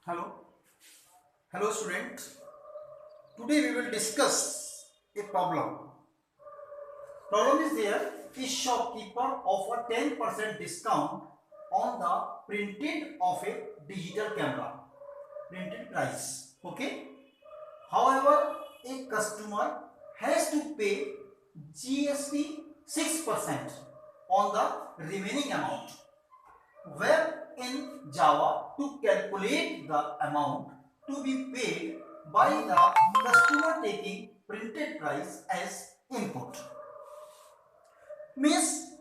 Hello, hello students. Today we will discuss a problem. Problem is there. A shopkeeper offer 10% discount on the printed of a digital camera. Printed price. Okay. However, a customer has to pay GST 6% on the remaining amount. Where in Java to calculate the amount to be paid by the customer taking printed price as input. Means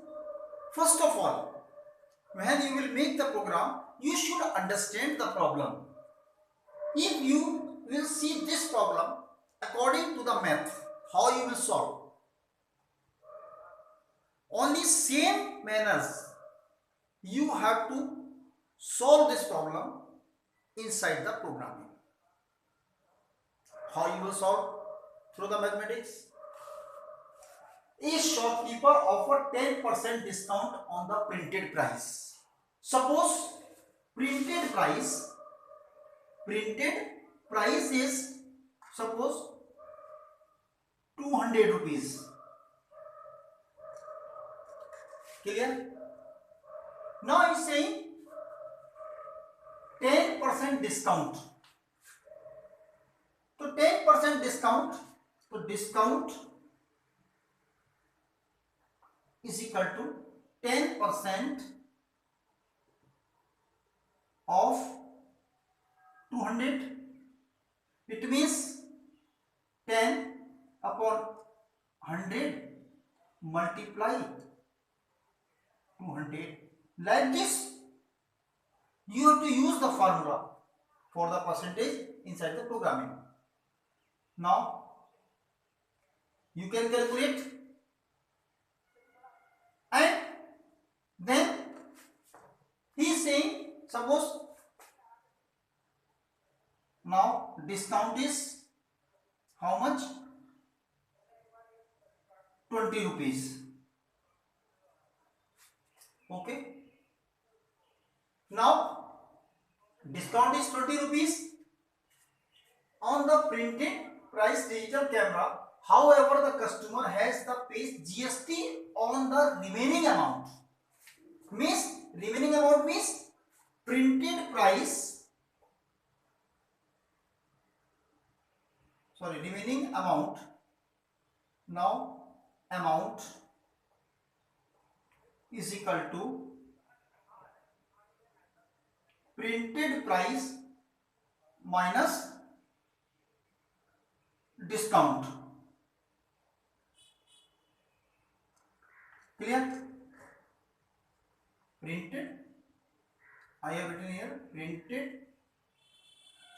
first of all, when you will make the program, you should understand the problem. If you will see this problem according to the math, how you will solve. Only same manners you have to solve this problem inside the programming. How you will solve? Through the mathematics. A shopkeeper offer 10% discount on the printed price. Suppose printed price is suppose 200 rupees. Clear? Now I am saying 10% discount. So 10% discount. So discount is equal to 10% of 200. It means 10 upon 100 multiply 200. Like this, you have to use the formula for the percentage inside the programming. Now, you can calculate, and then he is saying, suppose now discount is how much? 20 rupees. Okay. Now discount is 20 rupees on the printed price digital camera. However, the customer has the pays GST on the remaining amount. Means remaining amount means printed price. Sorry, remaining amount. Now amount is equal to printed price minus discount. Clear? Printed, I have written here printed,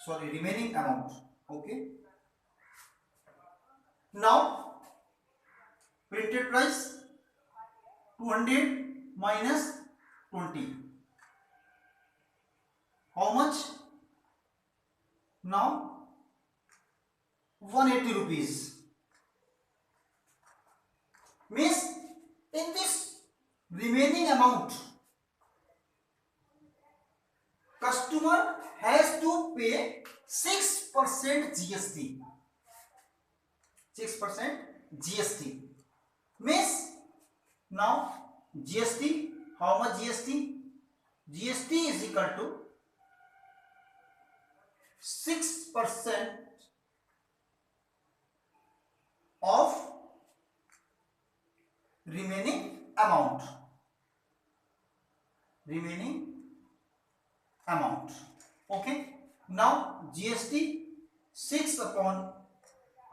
sorry, remaining amount. Okay. Now printed price 200 minus 20. How much? Now 180 rupees. Means in this remaining amount, customer has to pay 6% GST. 6% GST. Means now GST, how much GST? GST is equal to 6% of remaining amount. Remaining amount. Okay. Now GST 6 upon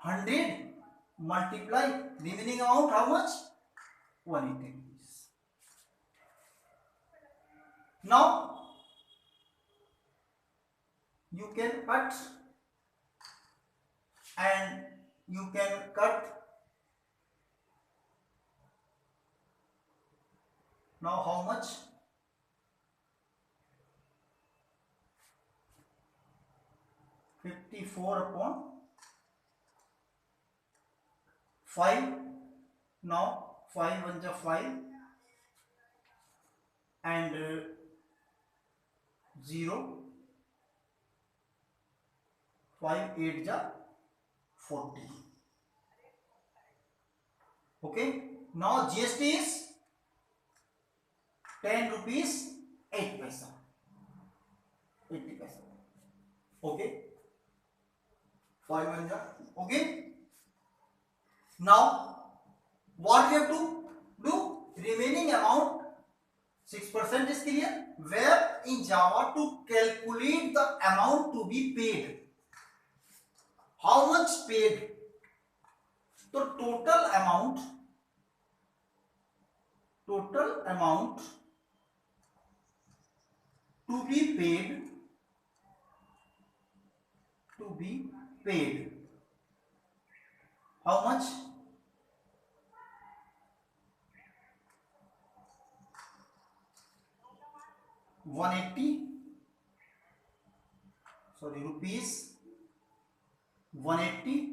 100 multiply remaining amount how much? 180 rupees. Now you can cut and you can cut. Now how much? 54 upon 5. Now 5 1 5 and 0 5 8 जा 40. Okay. Now GST is 10 rupees 8 paisa. 80 paisa. Okay. 5 1 जा. Okay. Now what we have to do? Remaining amount 6% is clear. Where in Java to calculate the amount to be paid. How much paid? So total amount to be paid. How much? 180. Sorry, rupees 180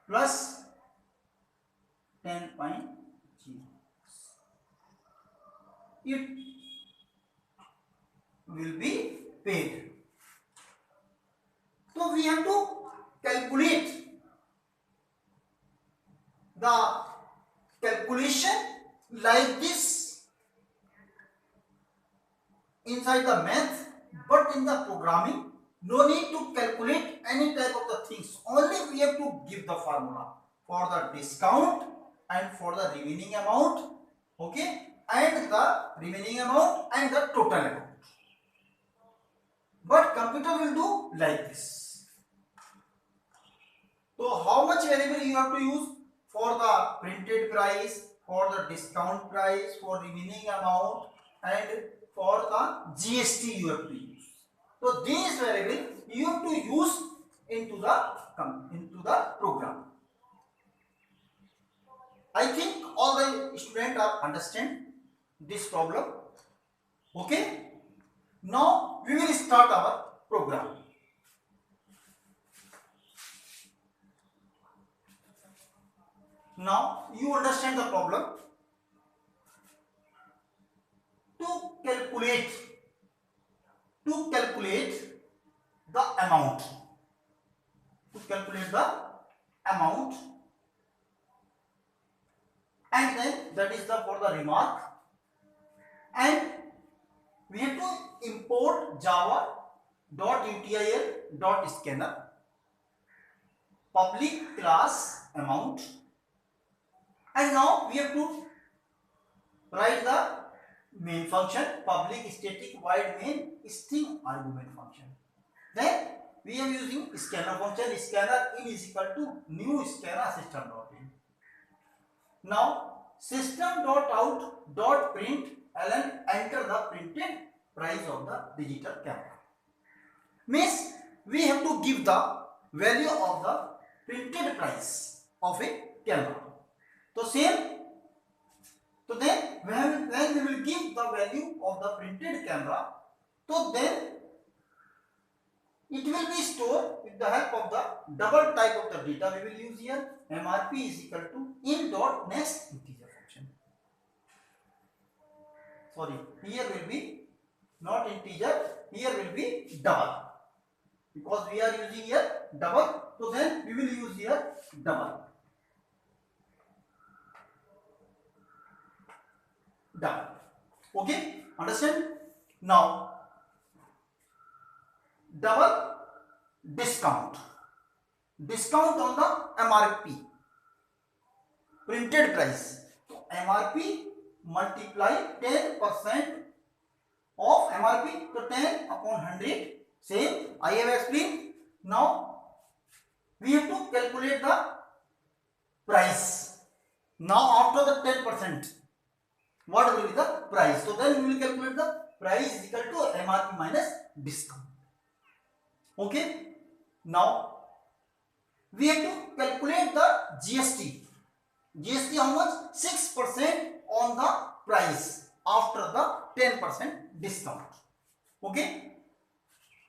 plus 10.0. It will be paid. So we have to calculate the calculation like this inside the math, but in the programming no need to calculate any type of the things. Only we have to give the formula for the discount and for the remaining amount. Okay, and the remaining amount and the total amount. But computer will do like this. So how much variable you have to use for the printed price, for the discount price, for remaining amount, and for the GST you have to use. So these variable you have to use into the program. I think all the students are understand this problem. Okay. Now we will start our program. Now you understand the problem. To calculate the amount. And then that is for the remark, and we have to import java.util.scanner public class amount, and now we have to write the main function public static void main string argument function. Then we are using scanner function. Scanner in is equal to new scanner system.in. Now system.out.println enter the printed price of the digital camera. Means we have to give the value of the printed price of a camera. So same. So then when we will give the value of the printed camera, so then it will be stored with the help of the double type of the data we will use here. MRP is equal to in.next integer function. Sorry, here will be not integer, here will be double, because we are using here double, so then we will use here double. Okay, understand? Now double discount on the MRP printed price. So MRP multiply 10% of MRP, so 10 upon 100. Same I have explained. Now we have to calculate the price. Now after the 10%, what will be the price? So then we will calculate the price is equal to MRP minus discount. Okay. Now we have to calculate the GST. GST how much? 6% on the price after the 10% discount. Okay.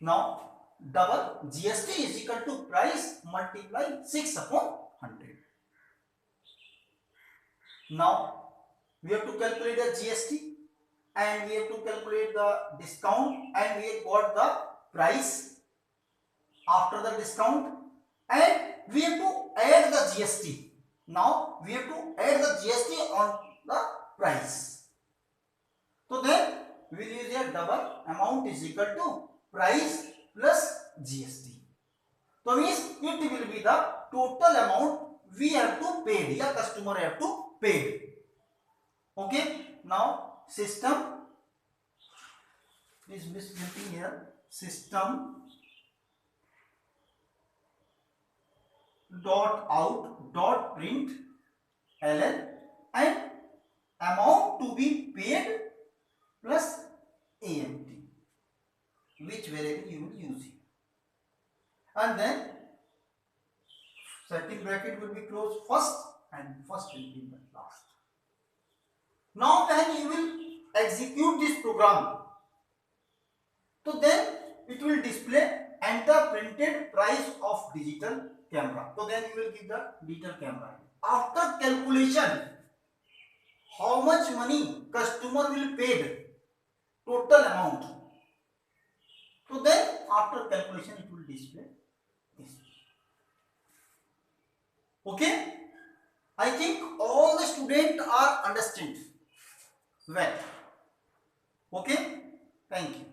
Now double GST is equal to price multiply 6 upon 100. Now we have to calculate the GST and we have to calculate the discount, and we have got the price. after the discount, and we have to add the GST. Now we have to add the GST on the price. So then we will use a double amount is equal to price plus GST. So means it will be the total amount we have to pay, या customer have to pay. Okay. Now system is miswritten here. System dot out dot print ln and amount to be paid plus AMT, which variable you will use here, and then certain bracket will be closed first and first will be the last. Now when you will execute this program, so then it will display enter printed price of digital camera. So then you will give the digital camera. After calculation, how much money customer will pay, total amount. So then after calculation it will display this. Okay, I think all the students are understand well. Okay, thank you.